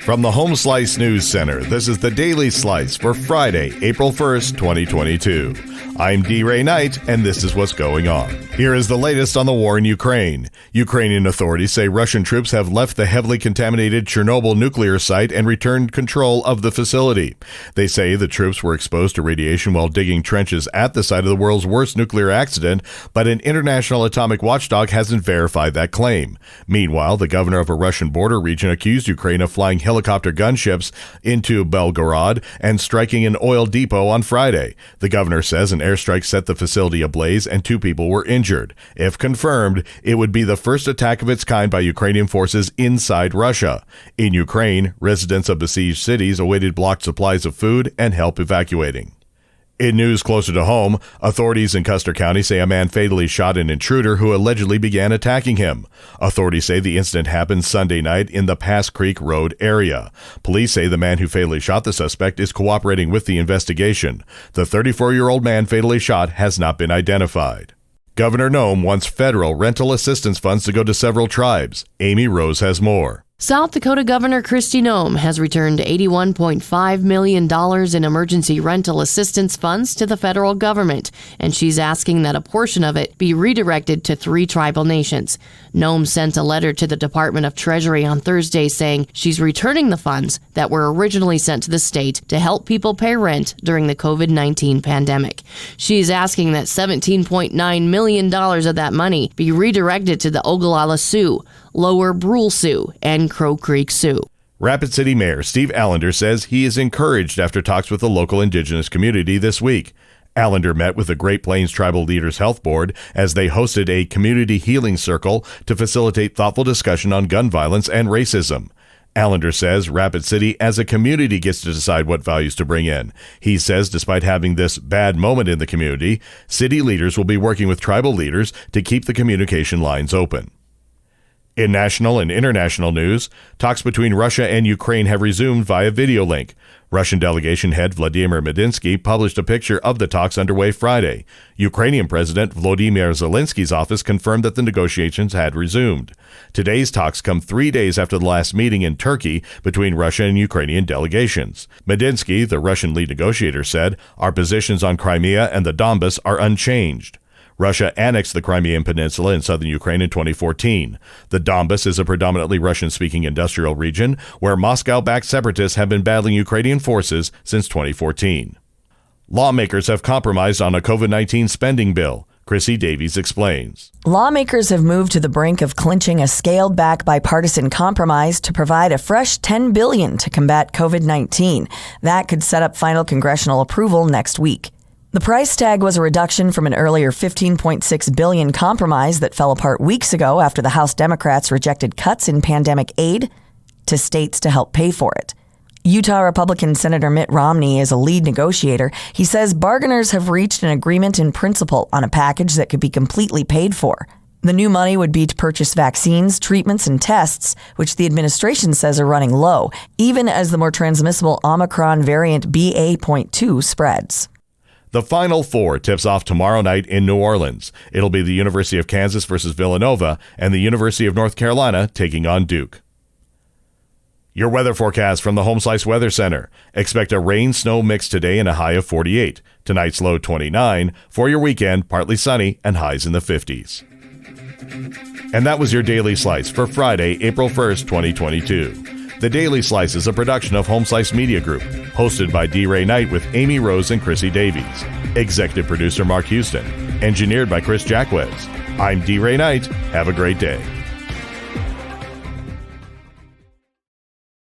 From the Home Slice News Center, this is the Daily Slice for Friday, April 1st, 2022. I'm D. Ray Knight, and this is what's going on. Here is the latest on the war in Ukraine. Ukrainian authorities say Russian troops have left the heavily contaminated Chernobyl nuclear site and returned control of the facility. They say the troops were exposed to radiation while digging trenches at the site of the world's worst nuclear accident, but an international atomic watchdog hasn't verified that claim. Meanwhile, the governor of a Russian border region accused Ukraine of flying helicopter gunships into Belgorod and striking an oil depot on Friday. The governor says an airstrike set the facility ablaze and 2 people were injured. If confirmed, it would be the first attack of its kind by Ukrainian forces inside Russia. In Ukraine, residents of besieged cities awaited blocked supplies of food and help evacuating. In news closer to home, authorities in Custer County say a man fatally shot an intruder who allegedly began attacking him. Authorities say the incident happened Sunday night in the Pass Creek Road area. Police say the man who fatally shot the suspect is cooperating with the investigation. The 34-year-old man fatally shot has not been identified. Governor Noem wants federal rental assistance funds to go to several tribes. Amy Rose has more. South Dakota Governor Noem has returned $81.5 million in emergency rental assistance funds to the federal government, and she's asking that a portion of it be redirected to 3 tribal nations. Noem sent a letter to the Department of Treasury on Thursday saying she's returning the funds that were originally sent to the state to help people pay rent during the COVID-19 pandemic. She's asking that $17.9 million of that money be redirected to the Ogallala Sioux, Lower Brule Sioux, and Crow Creek Sioux. Rapid City Mayor Steve Allender says he is encouraged after talks with the local indigenous community this week. Allender met with the Great Plains Tribal Leaders Health Board as they hosted a community healing circle to facilitate thoughtful discussion on gun violence and racism. Allender says Rapid City as a community gets to decide what values to bring in. He says despite having this bad moment in the community, city leaders will be working with tribal leaders to keep the communication lines open. In national and international news, talks between Russia and Ukraine have resumed via video link. Russian delegation head Vladimir Medinsky published a picture of the talks underway Friday. Ukrainian President Volodymyr Zelensky's office confirmed that the negotiations had resumed. Today's talks come 3 days after the last meeting in Turkey between Russia and Ukrainian delegations. Medinsky, the Russian lead negotiator, said, "Our positions on Crimea and the Donbas are unchanged." Russia annexed the Crimean Peninsula in southern Ukraine in 2014. The Donbas is a predominantly Russian-speaking industrial region where Moscow-backed separatists have been battling Ukrainian forces since 2014. Lawmakers have compromised on a COVID-19 spending bill. Chrissy Davies explains. Lawmakers have moved to the brink of clinching a scaled-back bipartisan compromise to provide a fresh $10 billion to combat COVID-19. That could set up final congressional approval next week. The price tag was a reduction from an earlier $15.6 billion compromise that fell apart weeks ago after the House Democrats rejected cuts in pandemic aid to states to help pay for it. Utah Republican Senator Mitt Romney is a lead negotiator. He says bargainers have reached an agreement in principle on a package that could be completely paid for. The new money would be to purchase vaccines, treatments, and tests, which the administration says are running low, even as the more transmissible Omicron variant BA.2 spreads. The Final Four tips off tomorrow night in New Orleans. It'll be the University of Kansas versus Villanova and the University of North Carolina taking on Duke. Your weather forecast from the Home Slice Weather Center. Expect a rain-snow mix today and a high of 48. Tonight's low 29. For your weekend, partly sunny and highs in the 50s. And that was your Daily Slice for Friday, April 1st, 2022. The Daily Slice is a production of Home Slice Media Group, hosted by D. Ray Knight with Amy Rose and Chrissy Davies. Executive producer Mark Houston. Engineered by Chris Jacquez. I'm D. Ray Knight. Have a great day.